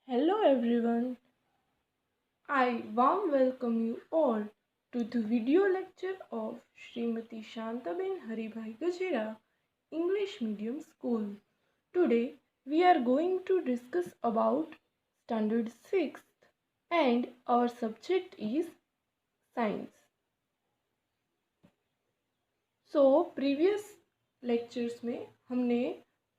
Hello everyone, I warm welcome you all to the video lecture of Srimati Shantaben Haribhai Gajera, English Medium School. Today we are going to discuss about Standard 6th and our subject is Science. previous lectures में हमने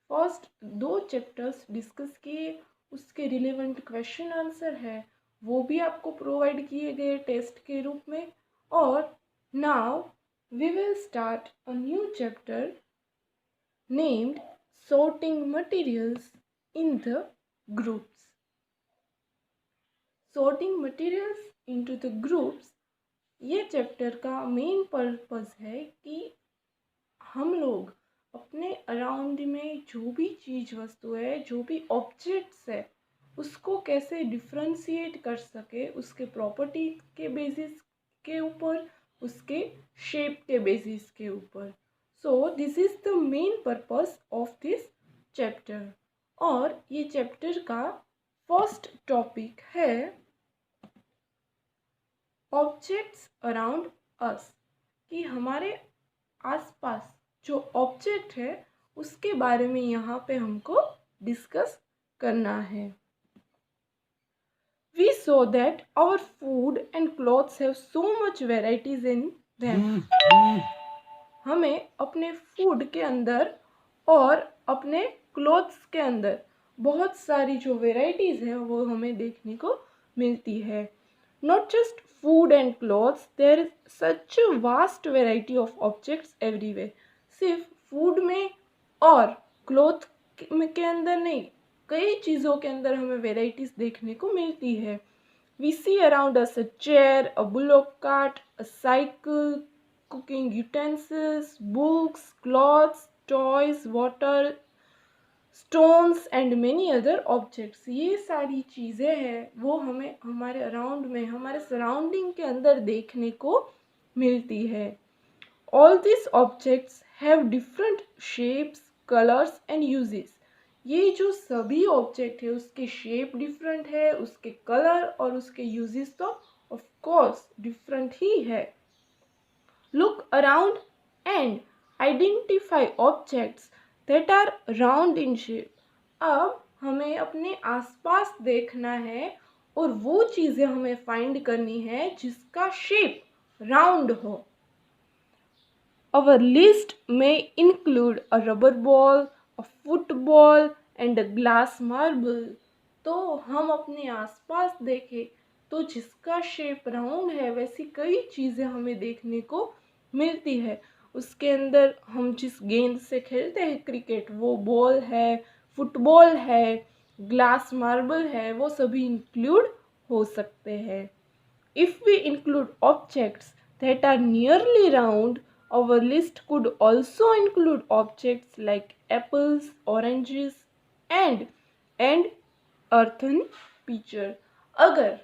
first 2 chapters discuss किए, उसके relevant question answer है वो भी आपको provide किए गए टेस्ट के रूप में। और now we will start a new chapter named sorting materials in the groups. Sorting materials into the groups ये चैप्टर का मेन पर्पस है कि हम लोग अपने अराउंड में जो भी चीज़ वस्तु है, जो भी ऑब्जेक्ट्स है, उसको कैसे डिफ्रेंशिएट कर सके, उसके प्रॉपर्टी के बेसिस के ऊपर, उसके शेप के बेसिस के ऊपर। So this is the main purpose of this chapter. और ये चैप्टर का फर्स्ट टॉपिक है ऑब्जेक्ट्स अराउंड अस, कि हमारे आसपास जो ऑब्जेक्ट है उसके बारे में यहाँ पे हमको डिस्कस करना है। We saw that our food and clothes have so much varieties in them. हमें अपने फूड के अंदर और अपने क्लोथ्स के अंदर बहुत सारी जो वेराइटीज़ है वो हमें देखने को मिलती है। Not just food and clothes, there is such a vast variety of objects everywhere. सिर्फ फूड में और क्लोथ के अंदर नहीं, कई चीज़ों के अंदर हमें वेराइटीज़ देखने को मिलती है। We see around us a chair, a bullock cart, a cycle, cooking utensils, books, clothes, toys, water, stones and many other objects. ये सारी चीज़ें हैं वो हमें हमारे अराउंड में, हमारे सराउंडिंग के अंदर देखने को मिलती है। All this objects have different shapes, colours and uses. ये जो सभी ऑब्जेक्ट है उसके शेप डिफरेंट है, उसके कलर और उसके यूजेस तो ऑफ कोर्स डिफरेंट ही है। Look around and identify objects that are round in shape. अब हमें अपने आसपास देखना है और वो चीज़ें हमें फाइंड करनी है जिसका शेप राउंड हो। Our list may include a rubber ball, a football and a glass marble. तो हम अपने आसपास देखें तो जिसका शेप राउंड है वैसी कई चीज़ें हमें देखने को मिलती है। उसके अंदर हम जिस गेंद से खेलते हैं क्रिकेट, वो बॉल है, फुटबॉल है, ग्लास मार्बल है, वो सभी इंक्लूड हो सकते हैं। If we include objects that are nearly round, our list could also include objects like apples, oranges and earthen pitcher. अगर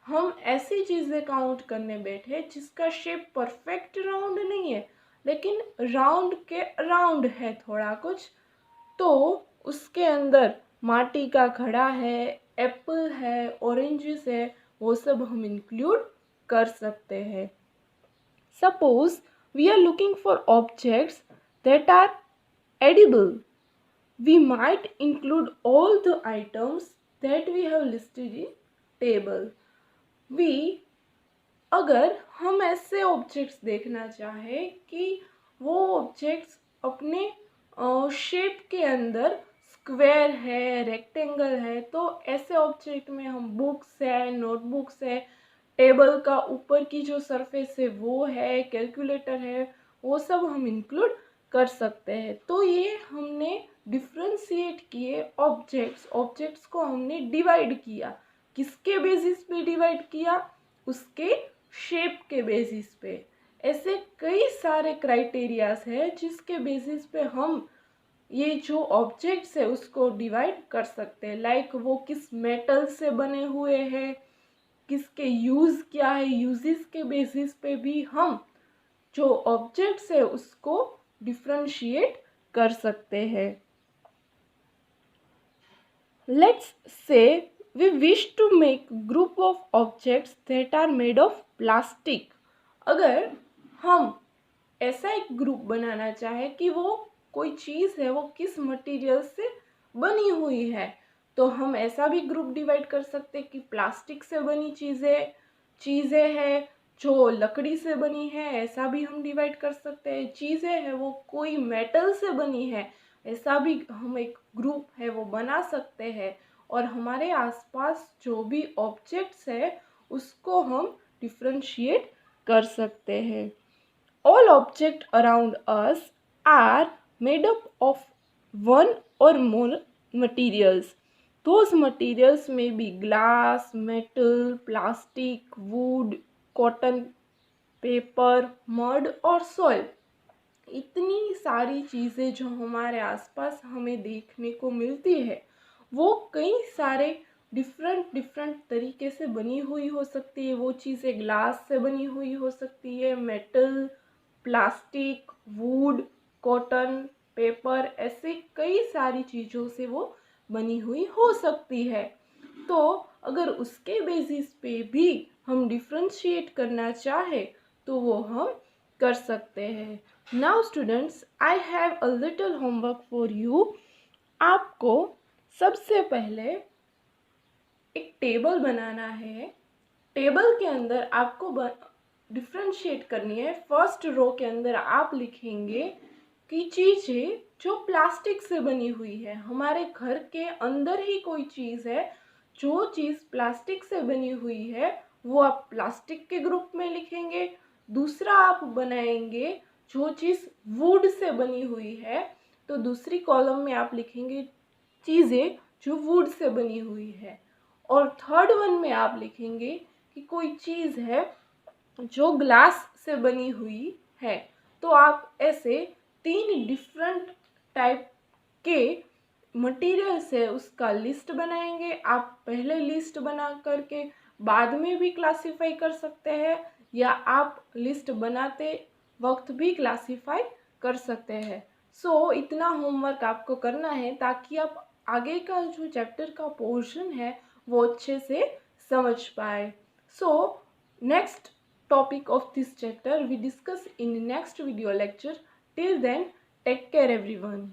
हम ऐसी चीज़ें काउंट करने बैठे जिसका शेप परफेक्ट राउंड नहीं है लेकिन राउंड के अराउंड है थोड़ा कुछ, तो उसके अंदर माटी का घड़ा है, एप्पल है, ऑरेंजेस है, वो सब हम इंक्लूड कर सकते हैं। Suppose we are looking for objects that are edible. We might include all the items that we have listed in table. अगर हम ऐसे ऑब्जेक्ट्स देखना चाहें कि वो ऑब्जेक्ट्स अपने शेप के अंदर स्क्वायर है, रेक्टेंगल है, तो ऐसे ऑब्जेक्ट में हम बुक्स है, नोटबुक्स है, टेबल का ऊपर की जो सरफेस है वो है, कैलकुलेटर है, वो सब हम इंक्लूड कर सकते हैं। तो ये हमने डिफ्रेंशिएट किए ऑब्जेक्ट्स को हमने डिवाइड किया। किसके बेसिस पे डिवाइड किया? उसके शेप के बेसिस पे। ऐसे कई सारे क्राइटेरियाज है जिसके बेसिस पे हम ये जो ऑब्जेक्ट्स है उसको डिवाइड कर सकते हैं। लाइक वो किस मेटल से बने हुए हैं, किसके यूज़ क्या है, यूजेस के बेसिस पे भी हम जो ऑब्जेक्ट्स है उसको डिफ्रेंशिएट कर सकते हैं। Let's say we wish to make group of objects that are made of plastic. अगर हम ऐसा एक ग्रुप बनाना चाहे कि वो कोई चीज़ है वो किस मटेरियल से बनी हुई है, तो हम ऐसा भी ग्रुप डिवाइड कर सकते हैं कि प्लास्टिक से बनी चीज़ें हैं जो लकड़ी से बनी है, ऐसा भी हम डिवाइड कर सकते हैं। चीज़ें हैं वो कोई मेटल से बनी है, ऐसा भी हम एक ग्रुप है वो बना सकते हैं। और हमारे आसपास जो भी ऑब्जेक्ट्स है उसको हम डिफ्रेंशिएट कर सकते हैं। All objects around us are made up of one or more materials. Those materials may be glass, metal, plastic, wood, cotton, paper, mud or soil. इतनी सारी चीज़ें जो हमारे आसपास हमें देखने को मिलती है वो कई सारे डिफरेंट तरीके से बनी हुई हो सकती है। वो चीज़ें ग्लास से बनी हुई हो सकती है, metal, plastic, would, cotton, paper, ऐसे कई सारी चीज़ों से वो बनी हुई हो सकती है। तो अगर उसके बेसिस पे भी हम डिफ्रेंशिएट करना चाहे तो वो हम कर सकते हैं। Now students, I have a little homework for you. आपको सबसे पहले एक टेबल बनाना है। टेबल के अंदर आपको डिफ्रेंशिएट करनी है। फर्स्ट रो के अंदर आप लिखेंगे कि चीज़ें जो प्लास्टिक से बनी हुई है, हमारे घर के अंदर ही कोई चीज़ है जो चीज़ प्लास्टिक से बनी हुई है वो आप प्लास्टिक के ग्रुप में लिखेंगे। दूसरा आप बनाएंगे जो चीज़ वुड से बनी हुई है, तो दूसरी कॉलम में आप लिखेंगे चीज़ें जो वुड से बनी हुई है। और थर्ड वन में आप लिखेंगे कि कोई चीज़ है जो ग्लास से बनी हुई है। तो आप ऐसे 3 डिफरेंट टाइप के मटेरियल से उसका लिस्ट बनाएंगे। आप पहले लिस्ट बना करके बाद में भी क्लासीफाई कर सकते हैं, या आप लिस्ट बनाते वक्त भी क्लासीफाई कर सकते हैं। इतना होमवर्क आपको करना है ताकि आप आगे का जो चैप्टर का पोर्शन है वो अच्छे से समझ पाए। Next topic of this chapter we discuss in next video lecture. Till then, take care everyone.